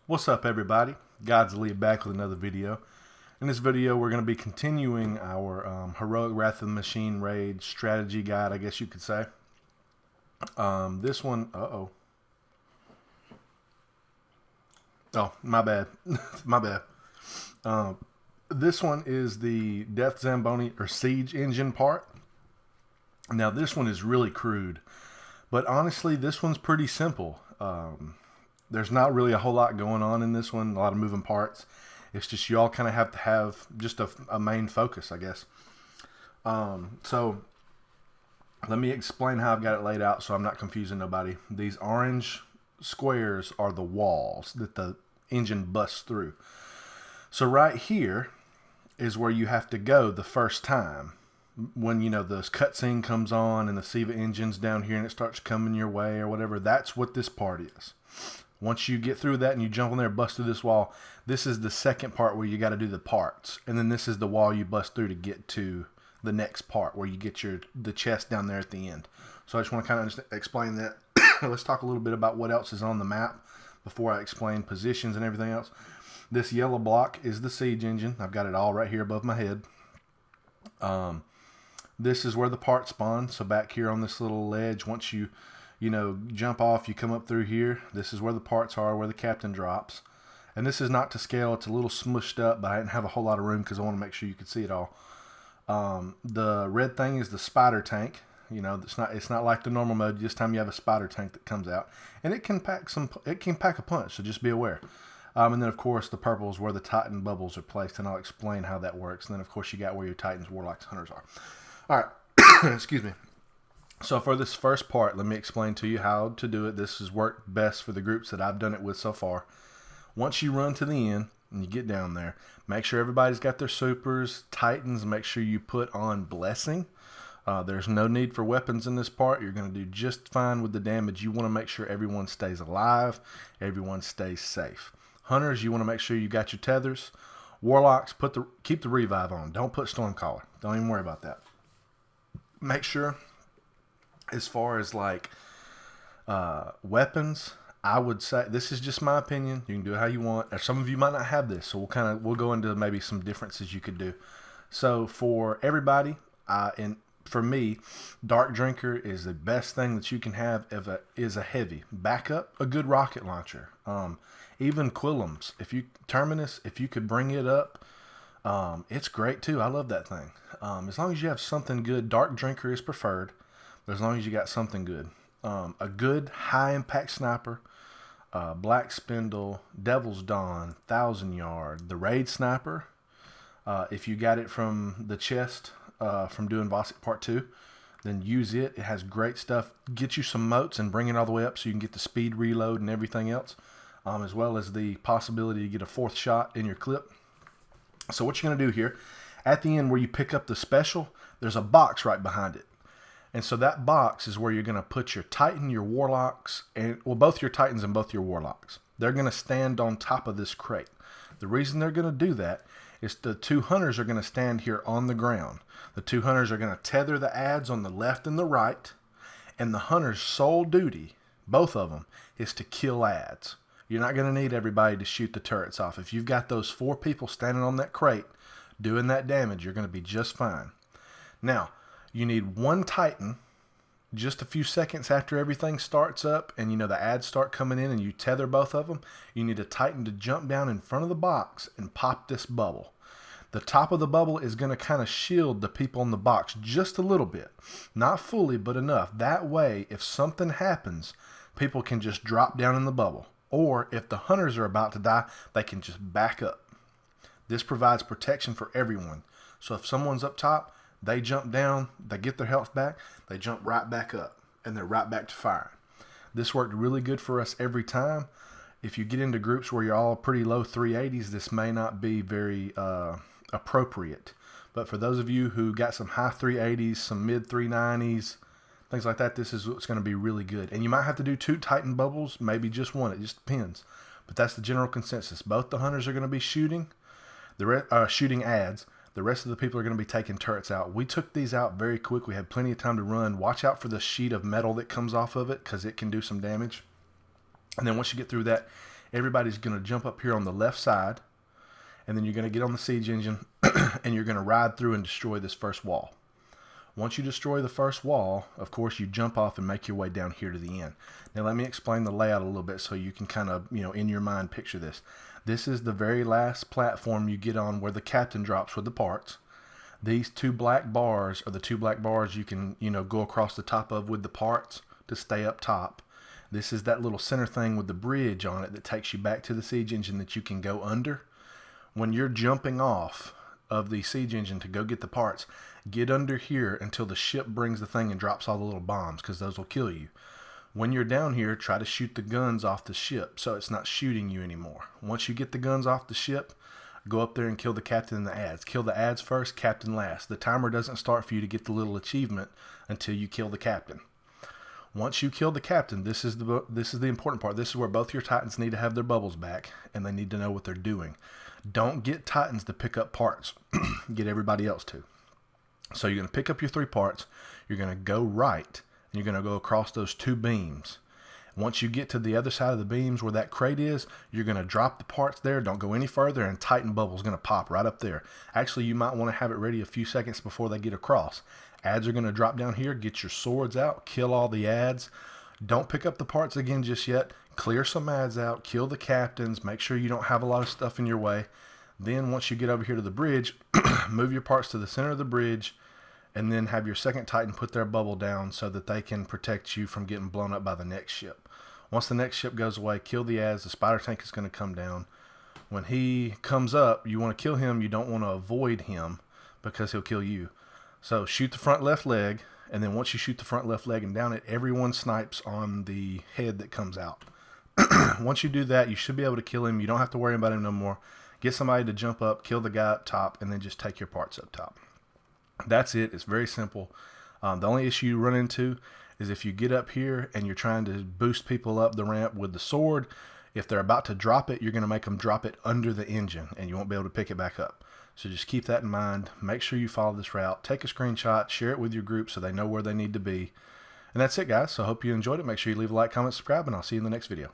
What's up, everybody? God's Lead back with another video. In this video, we're going to be continuing our Heroic Wrath of the Machine Raid strategy guide, I guess you could say. This one, oh, my bad. My bad. This one is the Death Zamboni or Siege Engine part. Now, this one is really crude, but honestly, this one's pretty simple. There's not really a whole lot going on in this one, a lot of moving parts. It's just you all kind of have to have just a main focus, I guess. So let me explain how I've got it laid out so I'm not confusing nobody. These orange squares are the walls that the engine busts through. So right here is where you have to go the first time. When, you know, this cutscene comes on and the SIVA engine's down here and it starts coming your way or whatever, that's what this part is. Once you get through that and you jump on there and bust through this wall, this is the second part where you got to do the parts. And then this is the wall you bust through to get to the next part where you get the chest down there at the end. So I just want to kind of explain that. Let's talk a little bit about what else is on the map before I explain positions and everything else. This yellow block is the siege engine. I've got it all right here above my head. This is where the parts spawn. So back here on this little ledge, once you jump off, you come up through here. This is where the parts are, where the captain drops. And this is not to scale. It's a little smushed up, but I didn't have a whole lot of room because I want to make sure you could see it all. The red thing is the spider tank. You know, it's not like the normal mode. This time you have a spider tank that comes out, and it can pack a punch. So just be aware. And then of course the purple is where the Titan bubbles are placed, and I'll explain how that works. And then of course you got where your Titans, Warlocks, Hunters are. All right, excuse me. So for this first part, let me explain to you how to do it. This has worked best for the groups that I've done it with so far. Once you run to the end and you get down there, make sure everybody's got their supers, Titans. Make sure you put on Blessing. There's no need for weapons in this part. You're going to do just fine with the damage. You want to make sure everyone stays alive, everyone stays safe. Hunters, you want to make sure you got your tethers. Warlocks, keep the revive on. Don't put Stormcaller. Don't even worry about that. Make sure, as far as like weapons, I would say, this is just my opinion. You can do it how you want. Or some of you might not have this, so we'll go into maybe some differences you could do. So for everybody, and for me, Dark Drinker is the best thing that you can have is a heavy backup, a good rocket launcher. Even Quillums, Terminus, if you could bring it up, it's great too. I love that thing. As long as you have something good, Dark Drinker is preferred, but as long as you got something good. A good high impact sniper, Black Spindle, Devil's Dawn, 1,000 Yard, the Raid Sniper. If you got it from the chest from doing Vossic Part 2, then use it. It has great stuff. Get you some motes and bring it all the way up so you can get the speed reload and everything else, as well as the possibility to get a fourth shot in your clip. So what you're going to do here, at the end where you pick up the special, there's a box right behind it. And so that box is where you're going to put your Titan, your Warlocks, and both your Titans and both your Warlocks. They're going to stand on top of this crate. The reason they're going to do that is the two Hunters are going to stand here on the ground. The two Hunters are going to tether the adds on the left and the right, and the Hunter's sole duty, both of them, is to kill adds. You're not going to need everybody to shoot the turrets off. If you've got those 4 people standing on that crate doing that damage, you're going to be just fine. Now, you need 1 Titan just a few seconds after everything starts up and the ads start coming in and you tether both of them. You need a Titan to jump down in front of the box and pop this bubble. The top of the bubble is going to kind of shield the people in the box just a little bit. Not fully, but enough. That way, if something happens, people can just drop down in the bubble. Or if the Hunters are about to die, they can just back up. This provides protection for everyone. So if someone's up top, they jump down, they get their health back, they jump right back up, and they're right back to firing. This worked really good for us every time. If you get into groups where you're all pretty low 380s, this may not be very appropriate. But for those of you who got some high 380s, some mid 390s, things like that, this is what's going to be really good. And you might have to do 2 Titan bubbles, maybe just 1. It just depends. But that's the general consensus. Both the Hunters are going to be shooting adds. The rest of the people are going to be taking turrets out. We took these out very quick. We had plenty of time to run. Watch out for the sheet of metal that comes off of it because it can do some damage. And then once you get through that, everybody's going to jump up here on the left side, and then you're going to get on the siege engine and you're going to ride through and destroy this first wall. Once you destroy the first wall, of course, you jump off and make your way down here to the end. Now, let me explain the layout a little bit so you can kind of, in your mind picture this. This is the very last platform you get on where the captain drops with the parts. These two black bars are the two black bars you can, go across the top of with the parts to stay up top. This is that little center thing with the bridge on it that takes you back to the siege engine that you can go under. When you're jumping off of the siege engine to go get the parts, get under here until the ship brings the thing and drops all the little bombs, because those will kill you. When you're down here, try to shoot the guns off the ship so it's not shooting you anymore. Once you get the guns off the ship, go up there and kill the captain and the adds. Kill the adds first, captain last. The timer doesn't start for you to get the little achievement until you kill the captain. Once you kill the captain, this is the important part. This is where both your Titans need to have their bubbles back, and they need to know what they're doing. Don't get Titans to pick up parts. Get everybody else to. So you're going to pick up your 3 parts. You're going to go right, and you're going to go across those 2 beams. Once you get to the other side of the beams where that crate is, you're going to drop the parts there. Don't go any further, and Titan bubble is going to pop right up there. Actually, you might want to have it ready a few seconds before they get across. Adds are going to drop down here. Get your swords out. Kill all the adds. Don't pick up the parts again just yet. Clear some adds out. Kill the captains. Make sure you don't have a lot of stuff in your way. Then once you get over here to the bridge, move your parts to the center of the bridge, and then have your second Titan put their bubble down so that they can protect you from getting blown up by the next ship. Once the next ship goes away, kill the adds. The spider tank is going to come down. When he comes up, you want to kill him. You don't want to avoid him because he'll kill you. So shoot the front left leg, and then once you shoot the front left leg and down it, everyone snipes on the head that comes out. Once you do that, you should be able to kill him. You don't have to worry about him no more. Get somebody to jump up, kill the guy up top, and then just take your parts up top. That's it. It's very simple. The only issue you run into is if you get up here and you're trying to boost people up the ramp with the sword, if they're about to drop it, you're going to make them drop it under the engine, and you won't be able to pick it back up. So just keep that in mind. Make sure you follow this route. Take a screenshot, share it with your group so they know where they need to be. And that's it, guys. So I hope you enjoyed it. Make sure you leave a like, comment, subscribe, and I'll see you in the next video.